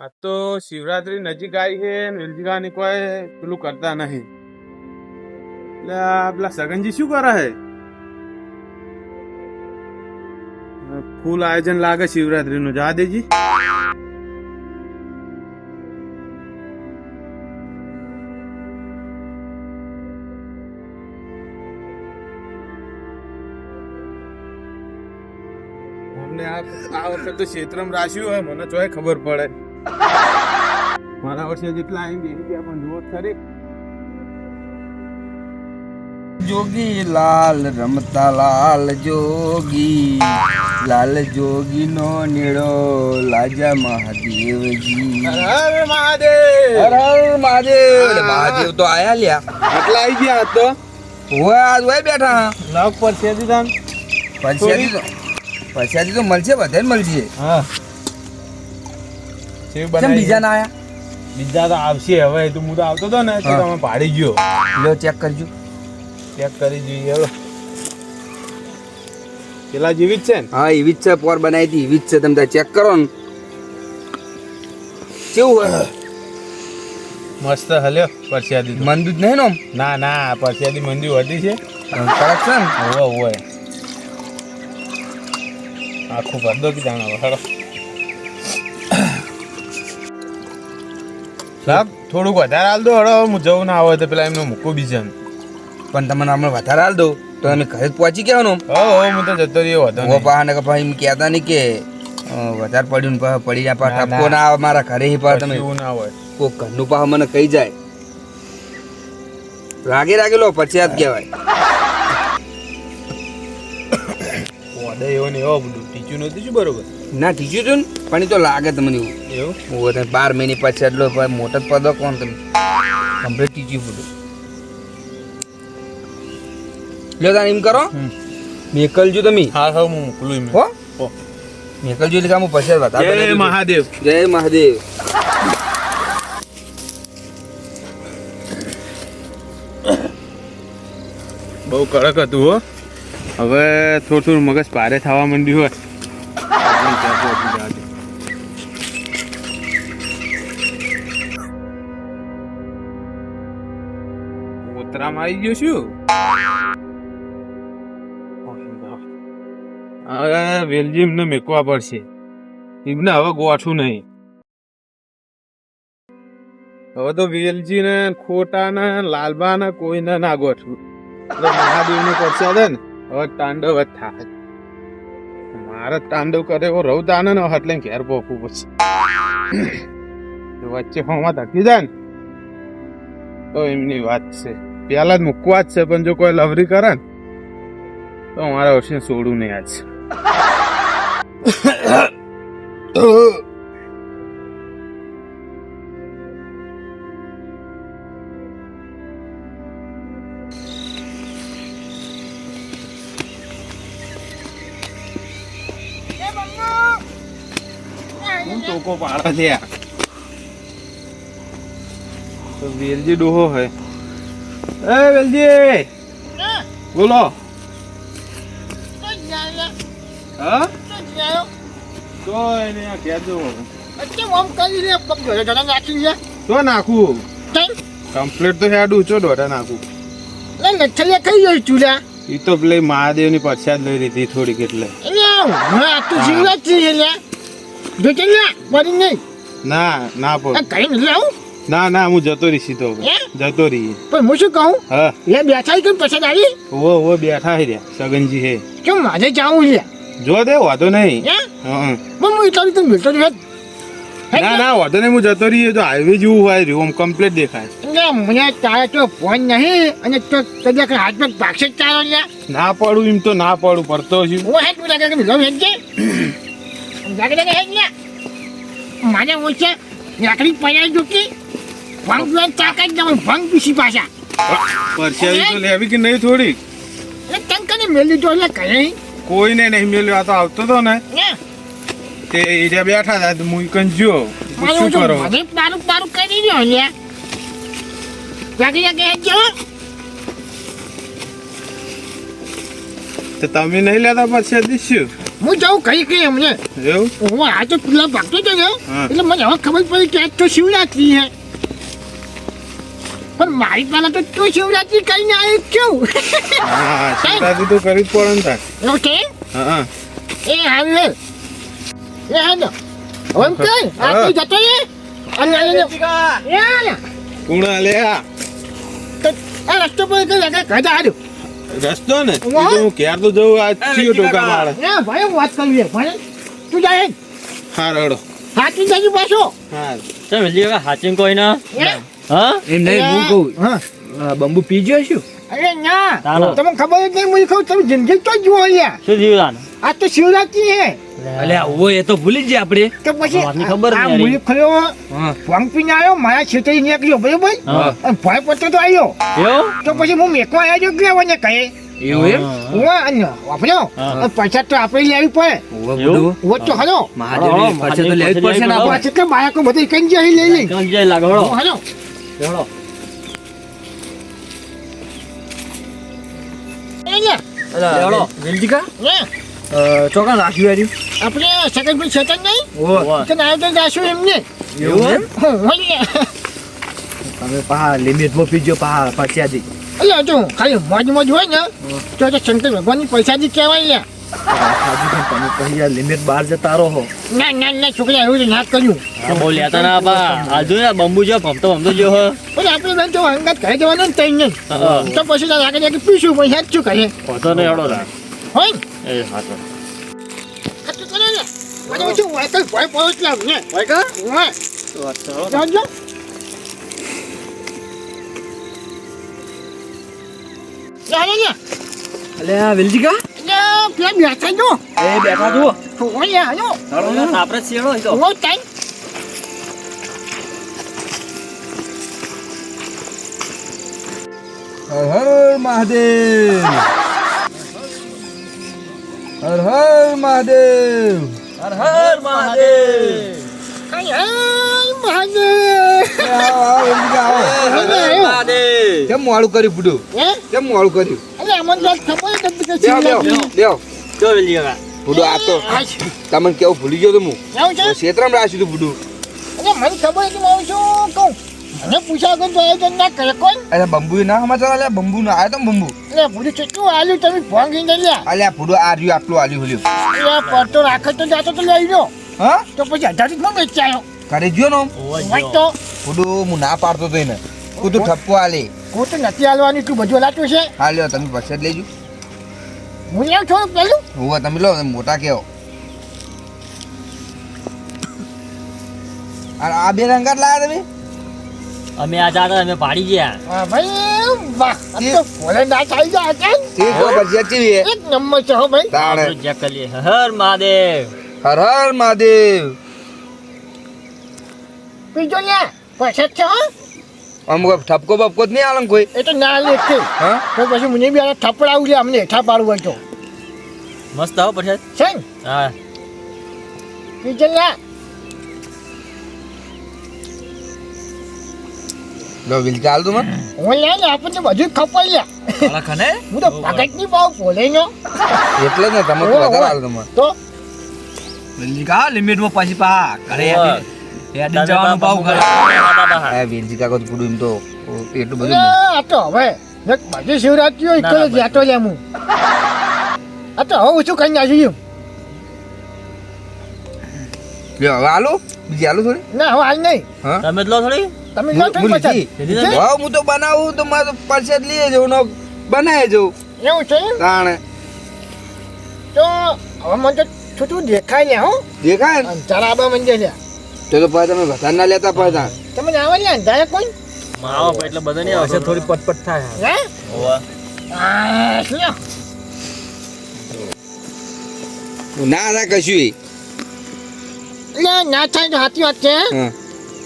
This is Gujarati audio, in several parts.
આ તો શિવરાત્રી નજીક આવી છે ને વેલજીગાની કોઈ પેલું કરતા નહીં. એટલે આ પેલા સગનજી શું કરે છે? ફૂલ આયોજન લાગે શિવરાત્રી નું. જા દેજી. અમને આ વખત તો ક્ષેત્રમાં રાખ્યું હોય મને ચોય ખબર પડે. મારા વર્ષે જેટલા આવી બેસી ગયા પણ જુઓ ખરી. જોગી લાલ રમતા લાલ જોગી, લાલ જોગી નો નીળો લાજા મહાદેવજી. હર હર મહાદેવ. હર હર મહાદેવ. મહાદેવ તો આયા લ્યા. આટલા આવી ગયા તો ઓય આજ ઓય બેઠા. લાવ પર છે દીધા. પૈસાથી તો મળશે, બધાને મળશે. હા સેવ કેમ બનાવી. બીજા ના આયા? બીજા તો આવશે હવે. તો હું તો આવતો હતો ને તો હા. તમે પાડી ગયો. લો ચેક કરજો. ચેક કરી જોઈએ. હવે પેલા જેવી જ છે ને? હા એવી જ છે, પોર બનાવી હતી એવી જ છે. તમે ચેક કરો ને કેવું હોય. મસ્ત હલ્યો પરસ્યાદી તો. મંદુ જ નહીં ને આમ? ના ના પરસ્યાદી મંદી વધી છે. કડક છે ને? હોવે હોવે આખું ભર દો કીધા હવે હળો. સાહેબ થોડુંક વધારે હાલ દો હળો. હું જવું ના આવે તો પેલા એમને મૂકું બીજા. પણ તમને હમણાં વધારે હાલ દઉં તો તમે ઘરે જ પહોંચી ગયા ને. હો હું તો જતો રહ્યો હતો ઓ પાને કે ભાઈ એમ કહેતા નહીં કે વધારે પડ્યું ને પડી જાય પા ના, ટપકો ના આવે મારા ઘરે ઈ પા તમે એવું ના હોય. કોક ઘરનું પા મને કહી જાય રાગે રાગે લો પછી યાદ કહેવાય. ઓડે એવો ને એવો બધું ટીચું નહોતું શું બરોબર? ના ટીચ્યું હતું ને પણ ઈ તો લાગે તમને એવું. એવું હું 12 મહિને પછી એટલો મોટો જ પદો કોણ તમે કમ્પ્લીટ ટીચ્યું બધું. લ્યો તાને એમ કરો મેકલજો તમે. હા હા હું મોકલું એમને. હો હો. મેકલજો એટલે કામ પછી બતા. જય મહાદેવ. જય મહાદેવ. બહુ કડક હતું હો. હવે થોડું થોડું મગજ ભારે થવા માંડ્યું હોય. ઉતરામાં આવી ગયો શું? હવે વેલજી એમને મેકવા પડશે. એમને હવે ગોઠવું નહીં. હવે તો વેલજી ને ખોટા ને લાલબા ને કોઈને ના ગોઠવું. મહાદેવ નું પડશે ને હવે તાંડવ જ થાય. મારે તાંડવ કરે એવો રહું તાને ને એટલે ઘેર પોખવું પછી વચ્ચે હોમાં ધકી જાય ને તો એમની વાત છે. પેલા જ મૂકવા જ છે પણ જો કોઈ લવરી કરે ને તો મારા વર્ષે છોડું નહીં આજ. ટોકો પાડે છે તો વેલજી ડોહો હે. એ વેલજી બોલો. હા તો એને આ કહેજો તો નાખું કમ્પ્લીટ તો હેડું છો દોઢા નાખું. ઈ તો પેલી મહાદેવ ની પ્રસાદ લઈ લીધી થોડીક એટલે. ના ના પણ ના ના હું જતો રહી સીધો જતો રહી. પણ હું શું કહું હા એ બેઠા કેમ પસંદ આવી ઓ બેઠા હે રહ્યા સગનજી હે. કેમ મારે જાઉં લે જો દે વાંધો નહીં. હે હા પણ હું એટલા રીતે મિલતો રહ્યો ના ના વાંધો નહીં હું જતો રહી. તો હાઈવે જેવું હોય રહ્યું આમ કમ્પ્લીટ દેખાય. એટલે મને તારા તો ફોન નહીં અને તો કદાચ હાથ પર પાકશે જ તારો લે ના પડું એમ તો ના પડું પડતો છું. હું હેડ મિલા કે મિલો હેડ કે જાગે જાગે હેડ લે માને ઓછે લાકડી પડાઈ દુકી ભંગ લે ચાકા જ દઉં ભંગ પીસી પાછા પરસ્યાદી તો લેવી કે નહીં થોડી? એટલે તમ કને મેલી તો એટલે કહે કોઈને નહીં મેલ્યો. આ તો આવતો હતો ને ને તે એરિયા બેઠા હતા તો હું કન જો શું કરો. મને તારું તારું કરી રહ્યો લે જાગે જાગે હેડ જો તો તમે નહીં લેતા પરસ્યાદી શું? હું જાઉં કઈ કઈ એમને એવું હું આ તો પેલા ભાગતો હતો ને હા. એટલે મને હવે ખબર પડી કે આજ તો શિવરાત્રી હે પણ મારી પાસે તો તું શિવરાત્રી કરીને આવ્યો છું હા શિવરાત્રી તો કરવી જ પડે ને તાર એવું છે હા એ હારું હે એ હા ને હવે એમ કઈ આ તું જતો રે અને એ કુણા લે આ તો આ રસ્તો પર કઈ લગે ઘર હારું રસ્તો ને એ તો હું ક્યાર તો જવું આ ચિયો ટોકા મારે એ ભાઈ હું વાત કરવી ભાઈ તું જાય હા રડો હાથી જજી પાછો હા ચાલ વેલી કાકા હાચીન કોઈ ના એ? હા એમ નહીં હું કહું હા બંબુ પી ગયો છું અરે ના ચાલો. તમને ખબર જ નહીં મને કહું તમે જિંદગી તો જુઓ અહીંયા શું જીવદાન આ તો શિવરાત્રી હે અલ્યા ઓ એ તો ભૂલી જ આપણે તો પછી વાતની ખબર આ નહીં મુલી ખલ્યો હા ભંગ પીને આવ્યો મારા છેતરી નીકળ્યો બરોબર હા. અને ભય પતો તો આવ્યો એવું તો પછી હું મેકવા આવ્યો ગ્રેવાને કહે એવું એમ હું અને વાપર્યો હા. અને પૈસા તો આપણે લેવી પડે ઓવા બધું હું તો હલો મહાદેવની પાસે તો લેવી જ પડશે ને આપણે પાછી તો બાળકો બધી કઈ જાય લઈ લઈ કામ જાય લાગો હળો હલો હળો હળો વેલજીકા ને ચોકા રાખ્યું યાર આપણે સગનભાઈ છેતન નહીં ઓ કે આયોજન જાશું એમને એવું એમ હોય તમે પા લિમિટમાં પીજો પા પછ્યાજી એટલે જો ખાલી મોજ મોજ હોય ને તો શંકર ભગવાનની પૈસાથી કહેવાય તમે પછી યાર લિમિટ બહાર જતા રહો ના ના ના છોકરા એવું ના કર્યું આ બહુ લેતા ના બા આજુ ને બંબુ જો ભમતો જો હ પણ આપણે બેન તો અંગત કહી દેવાનું ને તઈ નહીં હા. તો પછી તારે આગળ જઈને પીશું પછી હેજ શું કરે હોતો ને હળો રા હોય ને એ હાતો આ તો કરે ને મને ઓછું વાયકલ ભય પહોંચલાવ ને વાયકા હોય જાજો ચાલો ને અલ્યા વેલજીકા એટલે પેલા બેઠા જો એ બેઠા જુઓ હોય હાલો આપણે શેડો તો હોય ટાઈમ હર હર મહાદેવ હર હર મહાદેવ હર હર મહાદેવ હાય હાય મહાદેવ મહાદેવ કેમ મોડું કર્યું બુડું હે કેમ મોડું કર્યું એટલે અમને તો ખબર જ નથી કે દેવ શિવરાત્રી. દેવ જો વેલી કાકા બુડું આ તો આ છે. તમને કેવું ભૂલી ગયો તો હું એવું છે ક્ષેત્રમાં રાખ્યું તું બુડું એટલે મને ખબર હતી હું શું કહું મને પૂછ્યા વગર તો આયોજન ના કરે કોણ અરે બંબુ ના સમાચાર અલ્યા બંબુ ના આવ્યો તો બંબુ એટલે ભૂલી કેટલું આલ્યું તમે ભોંગ લઈને લ્યા અલ્યા ભૂડું આ રહ્યું આટલું આલ્યું હલ્યું એટલે પડતો રાખે તો જાતો તો લઈ લો હા તો પછી અઢાર માં વેચાયો કરે ગયો નો વાત તો ભૂડું હું ના પાડતો તો એને તું તું ઠપકો આલે હું તો નથી હાલવાની તું બધું લાતું છે હા લ્યો તમે પછી જ લેજો હું એમ થોડું પેલું હું તમે લો મોટા કેવો આ બે રંગાત લાયા તમે અમે આ જાતા અમે પાડી ગયા હા ભાઈ વાહ આ તો ફોલે ના ચાલી જાય કેમ તે તો પછી ચીવી એક નંબર છે હો ભાઈ તાણે આપણે ચેક કરીએ હર મહાદેવ હર હર મહાદેવ પીજો ને પછી છે હો અમુક ઠપકો બપકો જ નહીં આલમ કોઈ એ તો ના લે છે હા તો પછી મને બી આ થપડાવું લે અમને હેઠા પાડવું હોય તો મસ્ત આવો પછી છે ને હા પીજો ને લો વિલ ચાલ તું મત હું લે ને આપણને બધું ખપાઈ લે ખને હું તો ભગત ની ભાવ બોલે નો એટલે જ ને તમે તો વધારે આલો તમે તો વિલજી કા લિમિટ માં પાછી પા કરે યાદી જવાનું ભાવ કરે આ વિલજી કા કોઈ પૂડું એમ તો એટલું બધું અરે, નહીં. આ તો હવે એક બધી શિવરાત્રી હોય ના, તો ના, જાતો લે હું આ તો હવે શું કઈ નાખ્યું લ્યો હવે આલો બીજી આલો થોડી ના હવે હાલ નહીં હા તમે જ લો થોડી તમે લો હું થોડી લીધી. પછાડ. લીધી જે? વાવ હું તો બનાવું તો મારે પરસેદ લઈએ જવું નો બનાવે જવું એવું છે એમ? તાણે તો હવે મને તો છૂટું દેખાય લે હો દેખાય ને અંધારા આબા મંદિર લે તો પછી તમે વધારે ના લેતા પડતા તમે આવા લે અંધારા કોઈ આવો એટલે બધા નહીં આવશે થોડી પટપટ થાય હે ઓવા આ શું લે? ના ના કશું લે ના થાય તો સાચી વાત છે હા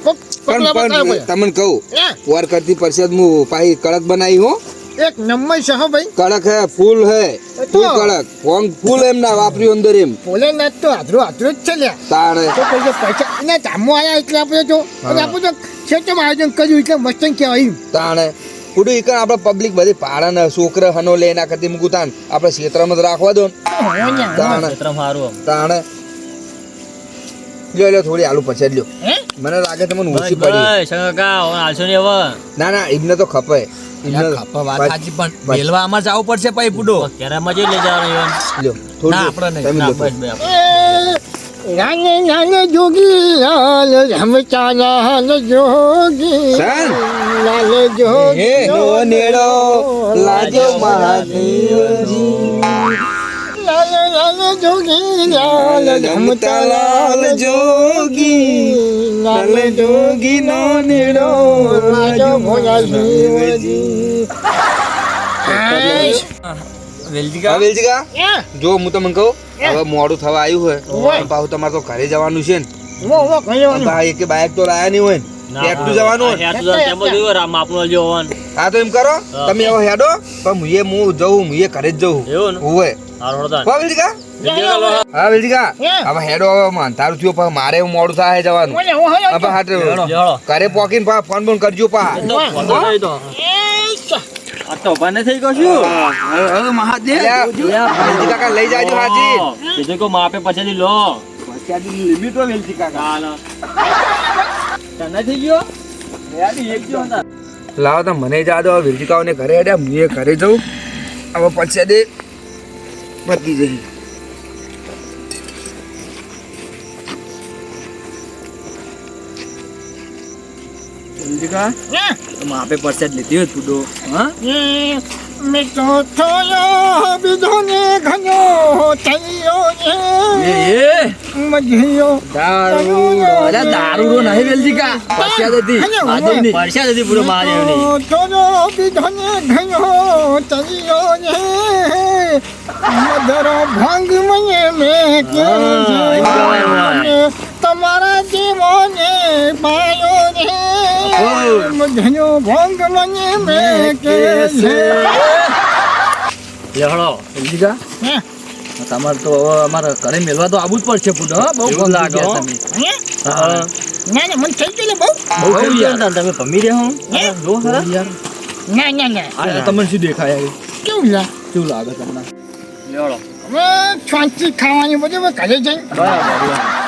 પકડા પણ પકડા તમને કહું લે વાર કરતી પરસેદ હું પાછી કડક બનાવી હો એક નંબર છે હો ભાઈ કડક હે ફૂલ હે ફૂલ કડક ફોંગ ફૂલ એમ ના વાપર્યું અંદર એમ બોલે ના તો આધરો આધરો જ છે લે તાણે તો પછી પૈસા એને ધામો આયા એટલે આપણે તો અને આપણે તો ક્ષેત્રમાં આયોજન કર્યું એટલે મસ્ત કહેવાય એમ તાણે પુડું ઈકણ આપણે પબ્લિક બધી પાડે ને છોકરા હનો લે એના કરતી મૂકું તાન આપણે ક્ષેત્રમાં જ રાખવા દો ને. તાણ ક્ષેત્રમાં સારું તાણ લ્યો થોડી આલુ પછાડ લ્યો. હે મને લાગે તમને ઓછી પડી. શંકા હાલશો ને હવે ના ના એમને તો ખપે એમને વાત સાચી પણ મેલવા અમાર જવું પડશે પછી પુડો કેરામાં જઈ લઈ જવાનું ઈવન. લ્યો ના, થોડું આપણે નહીં. તમે ના, લ્યો. બસ બે આપણે. નાને નાને જોગી લાલ રમતા લાલ જોગી સાન. લાલ જોગી નો નેડો લાજો મહાદેવજી લાલ લાલ જોગી લાલ રમતા લાલ જોગી લાલ જોગી નો નેડો લાજો ભોલા શિવજી વેલજીકા જો હું તમને કહું હવે મોડું થવા આવ્યું હોય અને પાછું તમારે તો ઘરે જવાનું છે ને વો વો કયો ભાઈ એક બાઈક તો લાયા નહીં હોય ને હેઠું જવાનું હોય. હેઠું જવાનું તેમાં જોયું રામ આપનો જો હોવાનું. હા તો એમ કરો તમે હવે હેડો પણ હું જઉં હું ઘરે જ જઉં એવું ને હોય હારું હળો તાન. હો વેલજીકા વેલજીકા હા વેલજીકા Yeah. હવે હેડો હવે અંધારું થયું પણ મારે મોડું થાય જવાનું ઓલે ઓ હયો હવે હાટ હળો. ઘરે પોકીને પા ફોન બોન કરજો પા તો વાંધો નહીં તો. આ તો ઉભા નહીં થઈ ગયો છું. વેલજી કાકા લઈ જાજો હાજી કીધું કે માપે પછીથી લો. લિમિટ હોય વેલજી કાકા ચાલો. તને થઈ ગયો? યાદી એક જો હતા. લાવો તો મને જા દો વેલજી કાકાને ઘરે હેડ્યા હું ઘરે જઉં હવે પછી દે બદલી જઈ માપે પડશે જ લીધી હોય પુડો હા મેં તો થોયો બીજોને ઘણો થયો છે મજ્યો દારૂ નહીં વેલજીકા પડશે જ હતી મહાદેવની. પરસ્યા હતી પૂરો મહાદેવની. થોયો બીજોને ઘણો થયો છે મધરો ભંગ મને મેં કે તમારા જીવોને પાયો રે મધનો ભંગ મને મેં કે છે લે હળો. વેલજીકા તમારે તો હવે અમારે ઘરે મેલવા તો આવવું જ પડશે પુડો હો. બહુ એવું ગમ લાગે, ગયા હો. તમે. હા. ના ના મને થઈ ગયું બહુ બહુ થઈ ગયો ને તમે ભમી રહ્યા હો. હે? જો ખરા. યાર ના ના ના આ તમને શું દેખાય યાર? કેવું લા કેવું લાગે તમને લે હળો. હવે શાંતિ ખાવાની બધું હવે ઘરે જઈને બરાબર